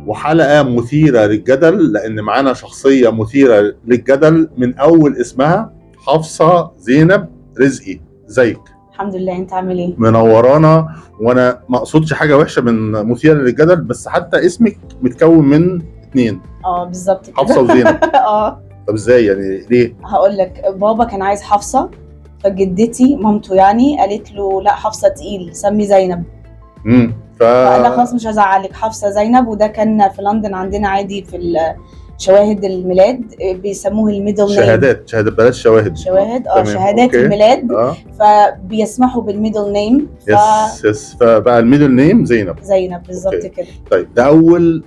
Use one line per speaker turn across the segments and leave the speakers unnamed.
وحلقة مثيرة للجدل، لأن معانا شخصية مثيرة للجدل من أول اسمها، حفصة زينب رزقي. ازيك؟
الحمد لله، انت عامل ايه؟
منورانا. وانا ما اقصدش حاجة وحشة من مثيرة للجدل، بس حتى اسمك متكون من 2.
بالظبط كده.
حفصة وزينب. طب ازاي يعني؟ ليه؟
هقول لك، بابا كان عايز حفصة، فجدتي مامته يعني قالت له لا، حفصة تقيل، سمي زينب. فقال لها خلاص مش هزعلك، حفصة زينب. وده كان في لندن عندنا عادي في شواهد الميلاد بيسموه الميدل نيم.
شهادات بلاش شواهد.
شهادات أوكي. الميلاد. فبيسمحوا بالميدل نيم.
يس فبقى الميدل نيم زينب
بالظبط كده.
طيب ده اول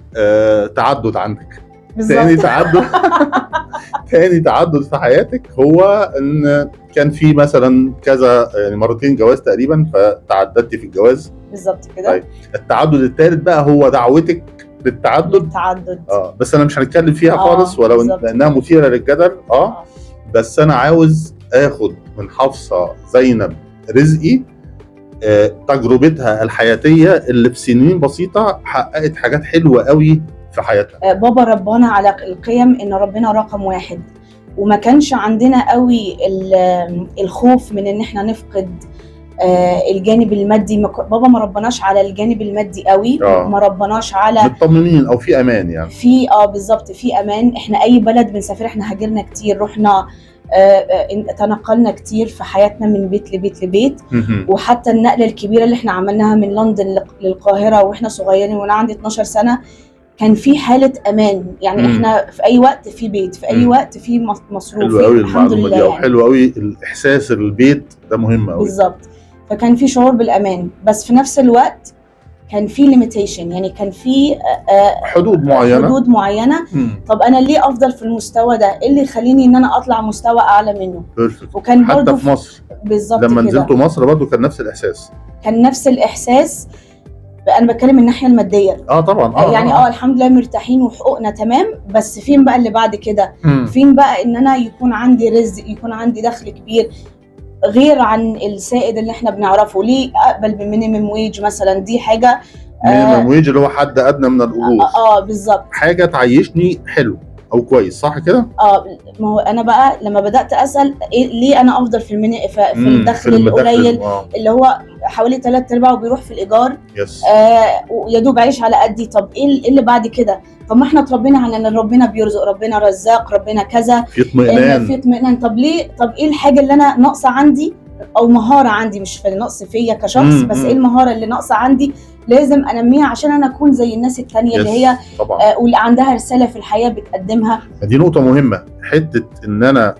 تعدد عندك. تاني تعدد تاني تعدد في حياتك هو ان كان في مثلا كذا يعني مرتين جواز تقريبا، فتعددتي في الجواز.
بالظبط كده.
طيب التعدد الثالث بقى هو دعوتك للتعدد. بس انا مش هنتكلم فيها خالص، ولو لانها مثيره للجدل. بس انا عاوز اخد من حفصة زينب رزقي تجربتها الحياتيه اللي في سنين بسيطه حققت حاجات حلوه قوي في حياتها.
بابا ربانا على القيم ان ربنا رقم 1، وما كانش عندنا قوي الخوف من ان احنا نفقد الجانب المادي. بابا ما ربناش على الجانب المادي قوي. ما ربناش على
مطمنين او في امان، يعني
في بالظبط في امان. احنا اي بلد بنسافر، احنا هاجرنا كتير، رحنا تنقلنا كتير في حياتنا من بيت لبيت لبيت. وحتى النقله الكبيره اللي احنا عملناها من لندن للقاهره واحنا صغيرين، وانا عندي 12 سنه، كان في حاله امان. يعني احنا في اي وقت في بيت، في اي وقت في مصروف.
حلو قوي المعلومه دي، او حلو قوي الاحساس البيت ده مهم قوي.
بالظبط. فكان في شعور بالامان، بس في نفس الوقت كان في ليميتيشن، يعني كان في
حدود معينه.
طب انا ليه افضل في المستوى ده؟ ايه اللي يخليني ان انا اطلع مستوى اعلى منه؟
وكان حتى في مصر
بالظبط
لما نزلتوا مصر برضو كان نفس الاحساس.
انا بتكلم من الناحيه الماديه.
طبعا.
يعني الحمد لله مرتاحين وحقوقنا تمام، بس فين بقى اللي بعد كده؟ فين بقى ان انا يكون عندي رزق، يكون عندي دخل كبير غير عن السائد اللي احنا بنعرفه؟ ليه اقبل بمينيمم ويج مثلا؟ دي حاجه
مينيمم ويج اللي هو حد ادنى من الاجور.
بالظبط.
حاجه تعيشني حلو او كويس، صح كده؟
ما هو انا بقى لما بدات اسال ليه انا افضل في الدخل القليل اللي هو حوالي 3/4 وبيروح في الايجار. ويا دوب عايش على قدي. طب ايه اللي بعد كده؟ طب ما احنا اتربينا على ان ربنا بيرزق، ربنا رزاق، ربنا كذا،
في اطمئنان.
طب ليه؟ طب ايه الحاجه اللي انا ناقصه عندي، او مهاره عندي، مش في نقص فيا كشخص، بس ايه المهاره اللي ناقصه عندي لازم انميها عشان انا اكون زي الناس التانية اللي هي واللي عندها رساله في الحياه بتقدمها.
دي نقطه مهمه، حته ان انا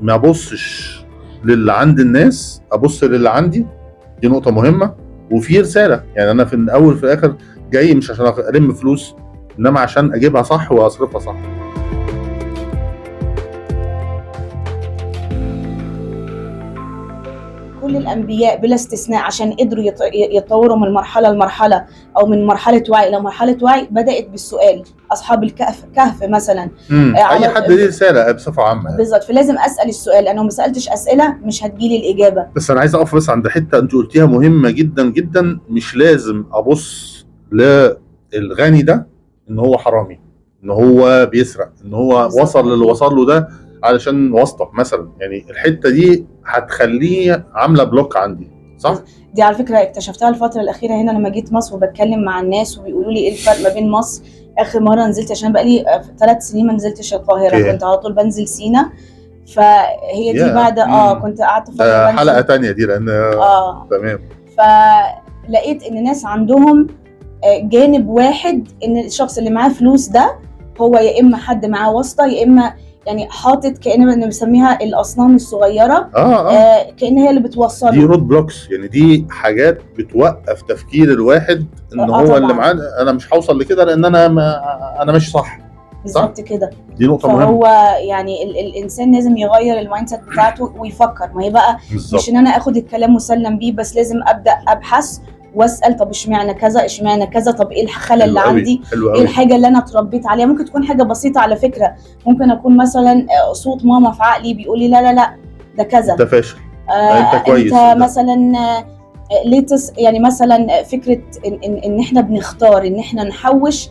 ما ابصش للي عند الناس، ابص للي عندي. دي نقطه مهمه وفي رساله. يعني انا في الاول في الاخر جاي مش عشان الم فلوس، انما عشان اجيبها صح واصرفها صح.
كل الانبياء بلا استثناء عشان قدروا يتطوروا من مرحله لمرحله، او من مرحله وعي الى مرحله وعي، بدات بالسؤال. اصحاب الكهف مثلا،
اي حد ليه رساله بصفه عامه.
بالظبط. فلازم اسال السؤال. انا لو ما سالتش اسئله مش هتجيلي الاجابه.
بس انا عايز اقف بس عند حته انت قلتيها مهمه جدا جدا. مش لازم ابص للغني ده ان هو حرامي، ان هو بيسرق، ان هو وصل للي وصل له ده علشان واسطه مثلا. يعني الحته دي هتخليه عامله بلوك عندي، صح؟
دي على فكره اكتشفتها الفتره الاخيره هنا لما جيت مصر وبتكلم مع الناس وبيقولوا لي ايه الفرق ما بين مصر. اخر مره نزلت، عشان بقالي 3 سنين ما نزلتش القاهره، كنت على طول بنزل سينا. فهي دي بعد كنت قعدت فتره
حلقه تانية دي لان تمام.
فلقيت ان ناس عندهم جانب واحد، ان الشخص اللي معاه فلوس ده هو يا اما حد معاه واسطه، يا اما يعني حاطط كأننا بنسميها الأصنام الصغيرة. كأن هي اللي بتوصله.
دي رود بلوكس، يعني دي حاجات بتوقف تفكير الواحد ان هو طبعاً. اللي معاه انا مش هوصل لكده لان انا مش صح.
بالظبط كده.
دي نقطة مهمة.
فهو يعني الانسان لازم يغير المايند سيت بتاعته ويفكر. ما هي بقى بالزبط. مش ان انا اخد الكلام مسلم بيه، بس لازم ابدا ابحث واسال. طب اشمعنى كذا، اشمعنى كذا، طب ايه الخلل اللي عندي، ايه الحاجه اللي انا اتربيت عليها. ممكن تكون حاجه بسيطه على فكره. ممكن اكون مثلا صوت ماما في عقلي بيقول لي لا لا لا ده كذا،
انت فاشل، انت كويس،
انت مثلا يعني مثلا فكره ان احنا بنختار ان احنا نحوش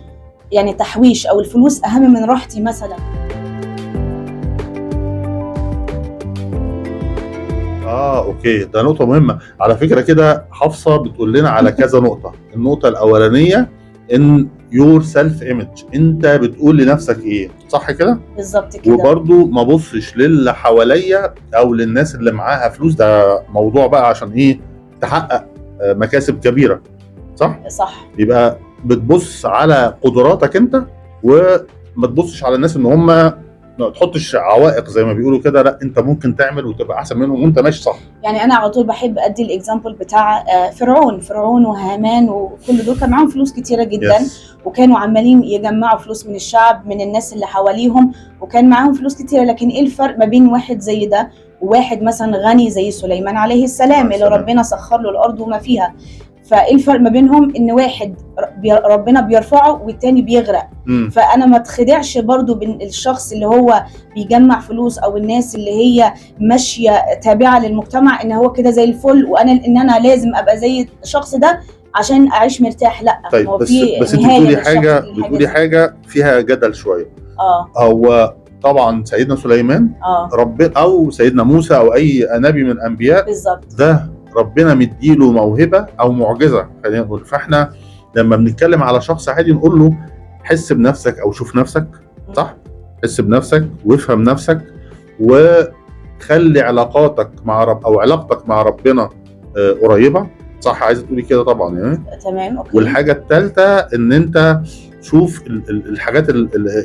يعني تحويش او الفلوس اهم من راحتي مثلا.
اوكي، ده نقطة مهمة على فكرة. كده حفصة بتقول لنا على كذا نقطة. النقطة الأولانية ان يور سيلف ايمج، انت بتقول لنفسك ايه، صح كده؟
بالظبط كده.
وبرضو ما بصش للي حواليا او للناس اللي معاها فلوس، ده موضوع بقى عشان ايه؟ تحقق مكاسب كبيرة، صح؟ يبقى بتبص على قدراتك انت، وما تبصش على الناس ان هم، ما تحطش عوائق زي ما بيقولوا كده، لا انت ممكن تعمل وتبقى احسن منهم وانت ماشي صح.
يعني انا على طول بحب ادي الاكزامبل بتاع فرعون وهامان وكل دول كان معاهم فلوس كتيره جدا. وكانوا عمالين يجمعوا فلوس من الشعب، من الناس اللي حواليهم، وكان معاهم فلوس كتيره. لكن ايه الفرق ما بين واحد زي ده وواحد مثلا غني زي سليمان عليه السلام اللي ربنا سخر له الارض وما فيها؟ فايه الفرق ما بينهم؟ ان واحد ربنا بيرفعه والتاني بيغرق. فانا ما تخدعش برضو بين الشخص اللي هو بيجمع فلوس او الناس اللي هي ماشيه تابعه للمجتمع ان هو كده زي الفل، وانا ان انا لازم ابقى زي الشخص ده عشان اعيش مرتاح. لا.
طيب بس انت بتقولي حاجه فيها جدل شويه. هو طبعا سيدنا سليمان او سيدنا موسى او اي نبي من الانبياء
بالظبط
ده ربنا مديله موهبه او معجزه خلينا نقول. فاحنا لما بنتكلم على شخص عادي نقول له حس بنفسك او شوف نفسك، صح؟ حس بنفسك وافهم نفسك، وخلي علاقاتك مع او علاقتك مع ربنا قريبه، صح؟ عايزه تقولي كده طبعا يعني.
تمام اوكي.
والحاجه الثالثه ان انت شوف الحاجات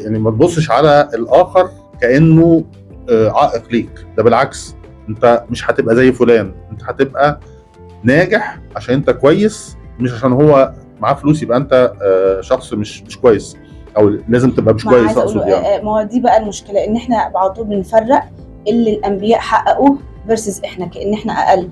يعني ما تبصش على الاخر كانه عائق ليك، ده بالعكس، انت مش هتبقى زي فلان، انت هتبقى ناجح عشان انت كويس، مش عشان هو معاه فلوس يبقى انت شخص مش كويس، او لازم تبقى مش كويس اقصد يعني.
ما هو دي بقى المشكله، ان احنا على طول بنفرق اللي الانبياء حققوه فيرسز احنا كأن احنا اقل.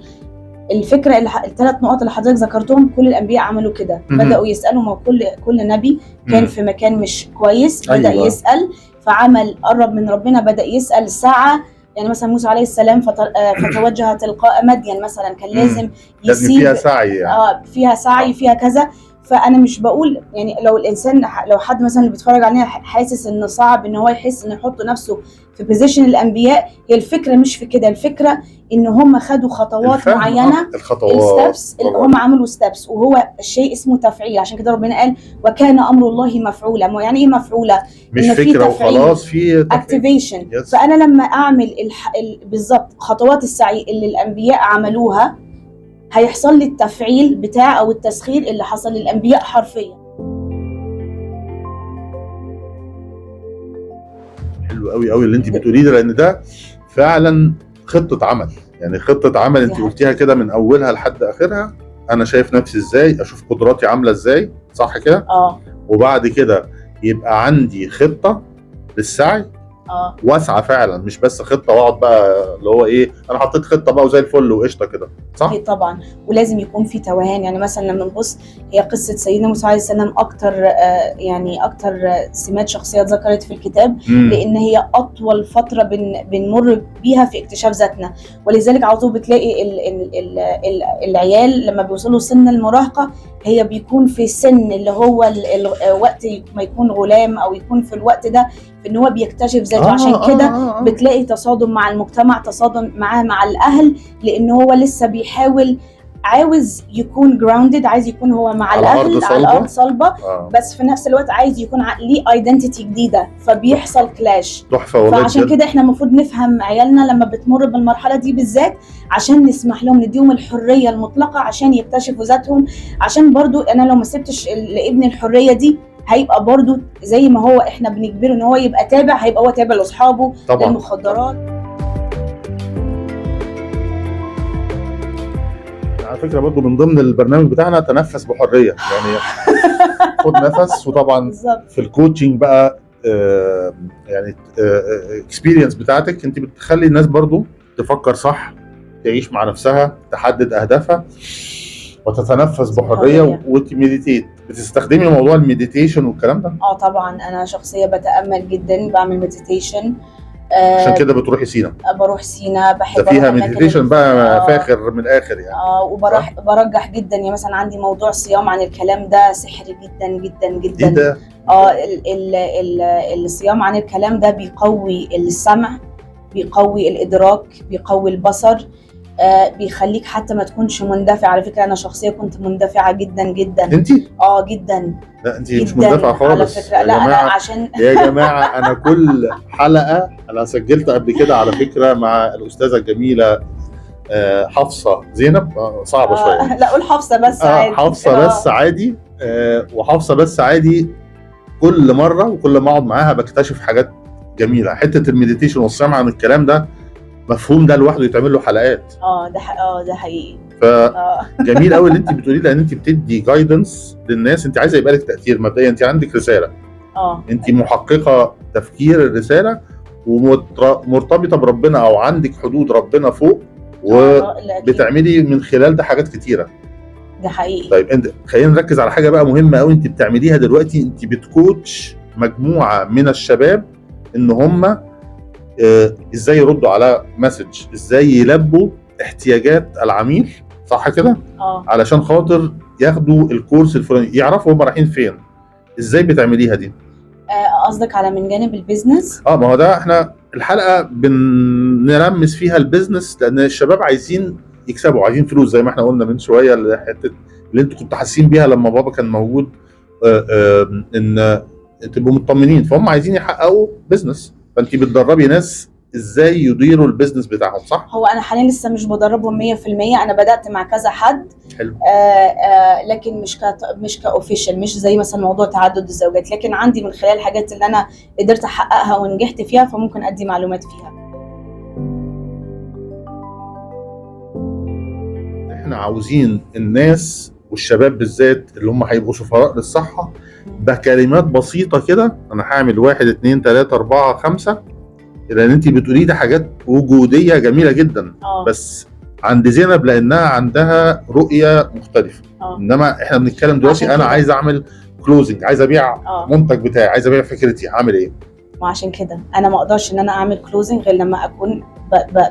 الفكره اللي الثلاث نقط اللي حضرتك ذكرتهم كل الانبياء عملوا كده. بداوا يسالوا، ما كل نبي كان في مكان مش كويس، بدا يسال، فعمل قرب من ربنا، بدا يسال ساعه. يعني مثلا موسى عليه السلام فتوجه تلقاء مدين مثلا، كان لازم يسيب
فيها سعي يعني.
فيها سعي فيها كذا. فانا مش بقول يعني لو الانسان، لو حد مثلا اللي بيتفرج علينا حاسس ان صعب ان هو يحس ان يحط نفسه في بوزيشن الانبياء، هي الفكره مش في كده. الفكره ان هم خدوا خطوات معينه، الستبس، هم عملوا ستبس، وهو الشيء اسمه تفعيل. عشان كده ربنا قال وكان امر الله مفعولا. يعني ايه مفعوله؟
مش فكره وخلاص، في
اكتيفيشن. فانا لما اعمل بالظبط خطوات السعي اللي الانبياء عملوها، هيحصل لي التفعيل بتاع او التسخير اللي حصل للانبياء حرفيا.
حلو قوي قوي اللي انت بتقوليه ده، لان ده فعلا خطه عمل. يعني خطه عمل انت قلتيها كده من اولها لحد اخرها. انا شايف نفسي ازاي، اشوف قدراتي عامله ازاي، صح كده؟ وبعد كده يبقى عندي خطه للسعي واسعه فعلا، مش بس خطه واقعد بقى اللي هو ايه، انا حطيت خطه بقى وزي الفل وقشطه كده، صح؟
هي طبعا، ولازم يكون في توهان. يعني مثلا لما نبص، هي قصه سيدنا موسى عليه السلام اكتر يعني اكتر سمات شخصيه ذكرت في الكتاب، لان هي اطول فتره بنمر بيها في اكتشاف ذاتنا. ولذلك على طول بتلاقي العيال لما بيوصلوا سن المراهقه، هي بيكون في سن اللي هو وقت ما يكون غلام، او يكون في الوقت ده في ان هو بيكتشف ذاته. عشان كده بتلاقي تصادم مع المجتمع، تصادم معاه مع الاهل، لان هو لسه بيحاول، عاوز يكون جراوندد، عايز يكون هو مع الاهل على الارض صلبه، بس في نفس الوقت عايز يكون ليه ايدنتيتي جديده، فبيحصل كلاش. فعشان كده احنا المفروض نفهم عيالنا لما بتمر بالمرحله دي بالذات، عشان نسمح لهم، نديهم الحريه المطلقه عشان يكتشفوا ذاتهم. عشان برضو انا لو ما سبتش لابني الحريه دي، هيبقى برضو زي ما هو احنا بنجبره ان هو يبقى تابع، هيبقى هو تابع لاصحابه، للمخدرات.
على فكره برضو من ضمن البرنامج بتاعنا تنفس بحريه، يعني خد نفس. وطبعا في الكوتشنج بقى يعني اكسبيرينس بتاعتك انت بتخلي الناس برضو تفكر صح، تعيش مع نفسها، تحدد اهدافها، وتتنفس بحريه وتميديتيت. بتستخدمي موضوع الميديتيشن والكلام ده؟
طبعا انا شخصيه بتامل جدا، بعمل ميديتيشن.
عشان كده بتروحي سينا؟
بروح سينا، بحب
ده فيها ميديتيشن بقى فاخر من الاخر يعني.
وبرجح جدا. يعني مثلا عندي موضوع صيام عن الكلام ده، سحري جدا جدا جدا.
ايه ده؟
الصيام عن الكلام ده بيقوي السمع، بيقوي الادراك، بيقوي البصر، بيخليك حتى ما تكونش مندفع. على فكره انا شخصيه كنت مندفعه جدا جدا.
انت
جدا.
لا انت مش مندفعه خالص
على فكره. لا انا عشان
يا جماعه انا كل حلقه انا سجلت قبل كده على فكره مع الاستاذه الجميله حفصه زينب. صعبه شويه.
لا قول حفصه بس عادي.
حفصه بس عادي. وحفصه بس عادي. كل مره وكل ما اقعد معاها بكتشف حاجات جميله. حته المديتيشن والصيام عن الكلام ده مفهوم ده لوحده يتعمل له حلقات.
ده حقيقي.
فجميل قوي اللي انت بتقوليه، لان انت بتدي جايدنس للناس. انت عايزه يبقى لك تاثير مبدئيا، انت عندك رساله. انت محققه تفكير الرساله ومرتبطه بربنا او عندك حدود ربنا فوق، وبتعملي من خلال ده حاجات كتيره.
ده حقيقي.
طيب انت خلينا نركز على حاجه بقى مهمه قوي انت بتعمليها دلوقتي. انت بتكوتش مجموعه من الشباب ان هم ازاي يردوا على مسج، ازاي يلبوا احتياجات العميل، صح كده؟ علشان خاطر ياخدوا الكورس الفلاني، يعرفوا هم رايحين فين. ازاي بتعمليها دي؟
قصدك على من جانب البيزنس؟
ما هو ده احنا الحلقه بنرمز فيها البيزنس، لان الشباب عايزين يكسبوا، عايزين فلوس زي ما احنا قلنا من شويه. الحته اللي انتوا كنتوا حاسين بيها لما بابا كان موجود، ان تبقوا مطمنين، فهم عايزين يحققوا بيزنس. فانت بتدربي ناس ازاي يديروا البيزنس بتاعهم، صح؟
هو انا حاليا لسه مش بدربهم 100%. انا بدات مع كذا حد.
حلو.
لكن مش كاوفيشال، مش زي مثلا موضوع تعدد الزوجات، لكن عندي من خلال الحاجات اللي انا قدرت احققها ونجحت فيها فممكن ادي معلومات فيها.
احنا عاوزين الناس والشباب بالذات اللي هم هيبقوا سفراء للصحه بكلمات بسيطه كده. انا هعمل 1 2 3 4 5، لان انت بتقولي ده حاجات وجوديه جميله جدا. بس عند زينب لانها عندها رؤيه مختلفه. انما احنا بنتكلم دلوقتي انا عايز اعمل كلوزنج، عايز ابيع منتج بتاعي، عايز ابيع فكرتي، هعمل ايه؟
وعشان كده انا ما اقدرش ان انا اعمل كلوزنج غير لما اكون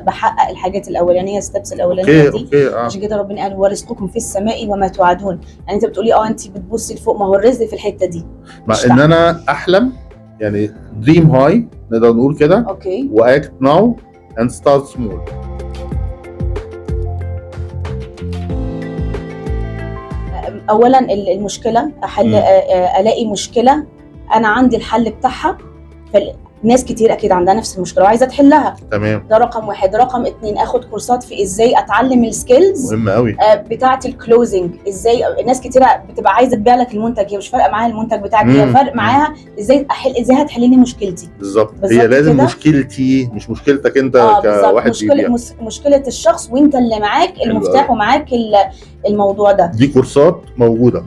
بحقق الحاجات الاولانيه، ستيبس الاولانيه دي. عشان كده ربنا قال ورزقكم في السماء وما توعدون. يعني انت بتقولي انت بتبصي لفوق، ما هو الرزق في الحته دي.
مع ان انا احلم، يعني دريم هاي نقدر نقول كده. واكت ناو اند ستارت سمول.
اولا المشكله الاقي مشكله انا عندي الحل بتاعها، ناس كتير اكيد عندها نفس المشكله وعايزه تحلها.
تمام.
ده رقم 1. رقم 2 اخد كورسات في ازاي اتعلم السكيلز
مهمه قوي
بتاعه الكلوزنج. ازاي ناس كتير بتبقى عايزه تبيع لك المنتج، هي مش فارقه معاها المنتج بتاعك، هي فارق معاها ازاي هتحل لي مشكلتي.
بالظبط. هي لازم كده. مشكلتي مش مشكلتك انت كواحد بيبيع.
مشكله الشخص وانت اللي معاك المفتاح ومعاك الموضوع ده.
دي كورسات موجوده.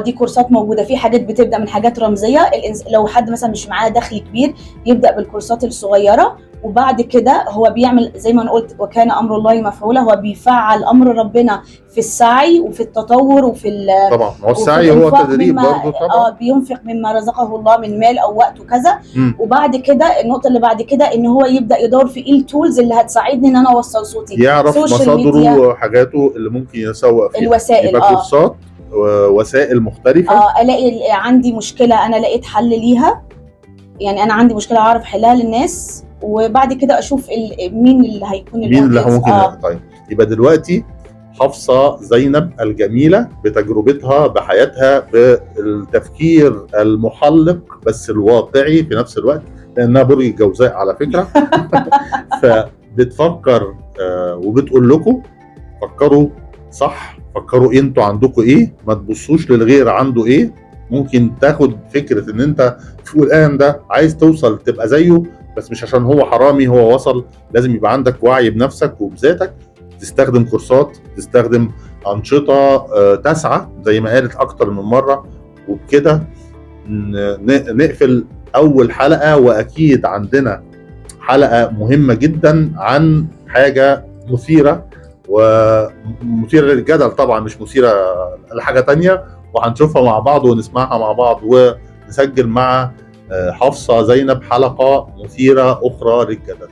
دي كورسات موجوده. في حاجات بتبدا من حاجات رمزيه، لو حد مثلا مش معاه دخل كبير يبدا بالكورسات الصغيره، وبعد كده هو بيعمل زي ما انا قلت وكان امر الله مفعولا. هو بيفعل امر ربنا في السعي وفي التطور وفي
طبعا هو السعي هو تدريب برضه طبعا.
بينفق مما رزقه الله من مال او وقت وكذا. وبعد كده النقطه اللي بعد كده ان هو يبدا يدور في ايه التولز اللي هتساعدني ان انا اوصل صوتي،
يعرف مصادره وحاجاته اللي ممكن يسوق فيها.
الوسائل
يبقى كورسات ووسائل مختلفه.
الاقي عندي مشكله انا لقيت حل ليها، يعني انا عندي مشكله اعرف احلها للناس، وبعد كده اشوف مين اللي هيكون
مين اللي ممكن طيب يبقى دلوقتي حفصه زينب الجميله بتجربتها بحياتها بالتفكير المحلق بس الواقعي في نفس الوقت، لانها برج الجوزاء على فكره. فبتفكر وبتقول لكم فكروا صح، فكروا انتوا عندكم ايه، ما تبصوش للغير عنده ايه. ممكن تاخد فكره ان انت فوق الان ده عايز توصل تبقى زيه، بس مش عشان هو حرامي هو وصل. لازم يبقى عندك وعي بنفسك وبذاتك، تستخدم كورسات، تستخدم انشطه، تسعى زي ما قالت اكتر من مره. وبكده نقفل اول حلقه، واكيد عندنا حلقه مهمه جدا عن حاجه مثيره ومثيره للجدل طبعا، مش مثيره لحاجه تانية، وهنشوفها مع بعض ونسمعها مع بعض ونسجل مع حفصه زينب حلقه مثيره اخرى للجدل.